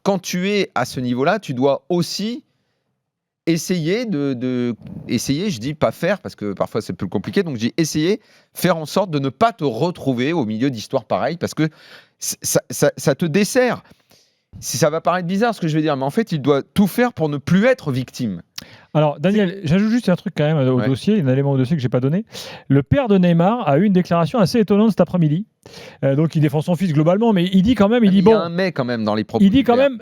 quand tu es à ce niveau-là, tu dois aussi essayer essayer, je dis pas faire, parce que parfois c'est plus compliqué, donc je dis essayer, faire en sorte de ne pas te retrouver au milieu d'histoires pareilles, parce que ça te dessert. Ça va paraître bizarre ce que je vais dire, mais en fait, il doit tout faire pour ne plus être victime. Alors, Daniel, j'ajoute juste un truc quand même au dossier, un élément au dossier que je n'ai pas donné. Le père de Neymar a eu une déclaration assez étonnante cet après-midi. Donc, il défend son fils globalement, mais il dit quand même... Il y a un mais quand même dans les propos. Il dit quand même,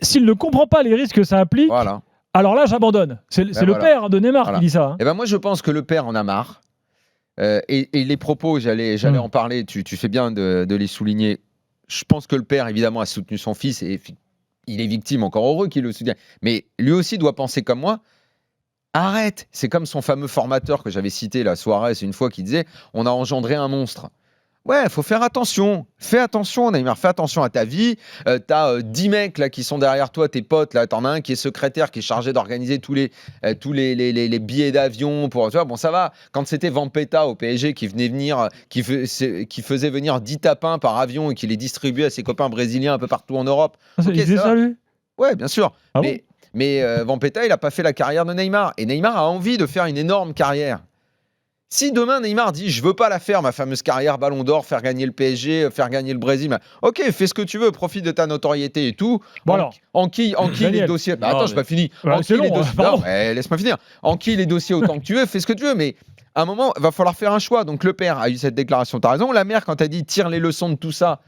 s'il ne comprend pas les risques que ça implique, alors là, j'abandonne. C'est le père de Neymar qui dit ça. Et ben moi, je pense que le père en a marre. Et les propos, j'allais en parler, tu fais bien de les souligner. Je pense que le père, évidemment, a soutenu son fils et il est victime, encore heureux qu'il le soutienne. Mais lui aussi doit penser comme moi. Arrête. C'est comme son fameux formateur que j'avais cité, la Suarez, une fois, qui disait « On a engendré un monstre ». Ouais, il faut faire attention. Fais attention, Neymar. Fais attention à ta vie. T'as 10 mecs là, qui sont derrière toi, tes potes. Là, t'en as un qui est secrétaire, qui est chargé d'organiser tous les billets d'avion. Tu vois, bon, ça va. Quand c'était Vampeta au PSG qui faisait venir 10 tapins par avion et qui les distribuait à ses copains brésiliens un peu partout en Europe. Il faisait ça, lui ? Ouais, bien sûr. Ah mais Vampeta, il n'a pas fait la carrière de Neymar. Et Neymar a envie de faire une énorme carrière. Si demain Neymar dit je veux pas la faire, ma fameuse carrière Ballon d'Or, faire gagner le PSG, faire gagner le Brésil, ok, fais ce que tu veux, profite de ta notoriété et tout. Bon alors, enquille les dossiers. Attends, j'ai pas fini. Laisse-moi finir. Enquille les dossiers autant que tu veux, fais ce que tu veux, mais à un moment, il va falloir faire un choix. Donc le père a eu cette déclaration, t'as raison. La mère, quand elle dit tire les leçons de tout ça.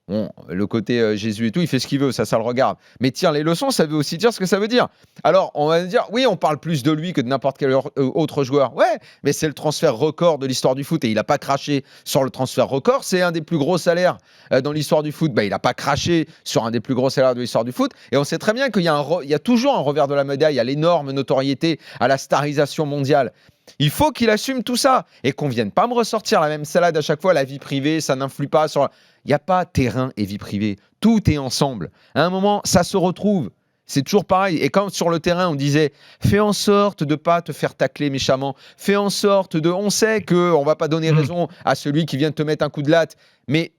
Bon, le côté Jésus et tout, il fait ce qu'il veut, ça le regarde. Mais tire les leçons, ça veut aussi dire ce que ça veut dire. Alors, on va dire, oui, on parle plus de lui que de n'importe quel autre joueur. Ouais, mais c'est le transfert record de l'histoire du foot et il n'a pas craché sur le transfert record. C'est un des plus gros salaires dans l'histoire du foot. Il n'a pas craché sur un des plus gros salaires de l'histoire du foot. Et on sait très bien qu'il y a toujours un revers de la médaille à l'énorme notoriété, à la starisation mondiale. Il faut qu'il assume tout ça et qu'on ne vienne pas me ressortir la même salade à chaque fois. La vie privée, ça n'influe pas sur... Il n'y a pas terrain et vie privée. Tout est ensemble. À un moment, ça se retrouve. C'est toujours pareil. Et quand sur le terrain, on disait « Fais en sorte de ne pas te faire tacler méchamment. Fais en sorte de... » On sait qu'on ne va pas donner raison à celui qui vient de te mettre un coup de latte. Mais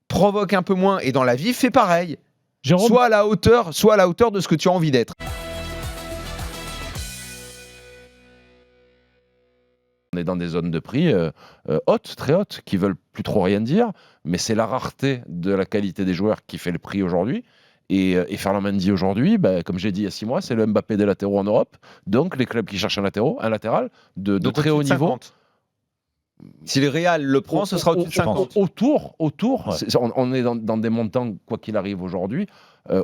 provoque un peu moins. Et dans la vie, fais pareil. Jérôme... Sois à la hauteur de ce que tu as envie d'être. On est dans des zones de prix hautes, très hautes, qui veulent plus trop rien dire, mais c'est la rareté de la qualité des joueurs qui fait le prix aujourd'hui. Et Ferland Mendy aujourd'hui, comme j'ai dit il y a 6 mois, c'est le Mbappé des latéraux en Europe. Donc les clubs qui cherchent un latéral de très haut niveau. Si le Real le prend, ce sera au-dessus de 50. Autour, ouais. On est dans des montants, quoi qu'il arrive aujourd'hui,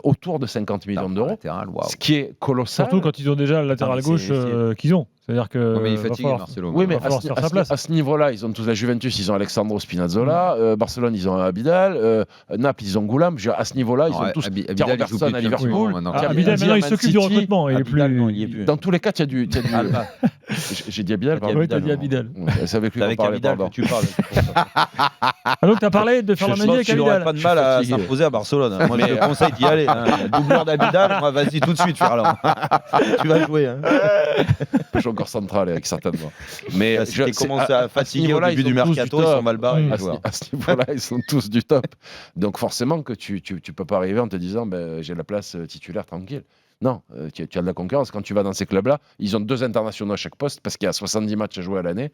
autour de 50 millions d'euros. Ce qui est colossal. Surtout quand ils ont déjà le latéral gauche qu'ils ont. C'est-à-dire que. Non, mais il est fatigué, Marcelo. Oui, mais à ce niveau-là, ils ont tous la Juventus, ils ont Alexandro Spinazzola. Barcelone, ils ont Abidal. Naples, ils ont Goulam. À ce niveau-là, ils ont tous. Abidal, Robertson à Liverpool. Abidal, maintenant, il s'occupe du recrutement. Il est plus. Dans tous les cas, il y a du. J'ai dit Abidal, pardon. Oui, tu as dit Abidal. C'est avec lui qu'on parlait, pardon. Tu parles. Donc, tu as parlé de Ferland Mendy avec Abidal. Il n'aurait pas de mal à s'imposer à Barcelone. Moi, je te conseille d'y aller. Doubleur d'Abidal, vas-y tout de suite, Ferland. Tu vas jouer. Je suis encore central, avec certainement. Mais j'ai commencé à fatiguer au début du mercato, ils sont mal barrés. À ce niveau-là, ils sont tous du top. Donc forcément que tu peux pas arriver en te disant j'ai la place titulaire tranquille. Non, tu as de la concurrence. Quand tu vas dans ces clubs-là, ils ont 2 internationaux à chaque poste parce qu'il y a 70 matchs à jouer à l'année.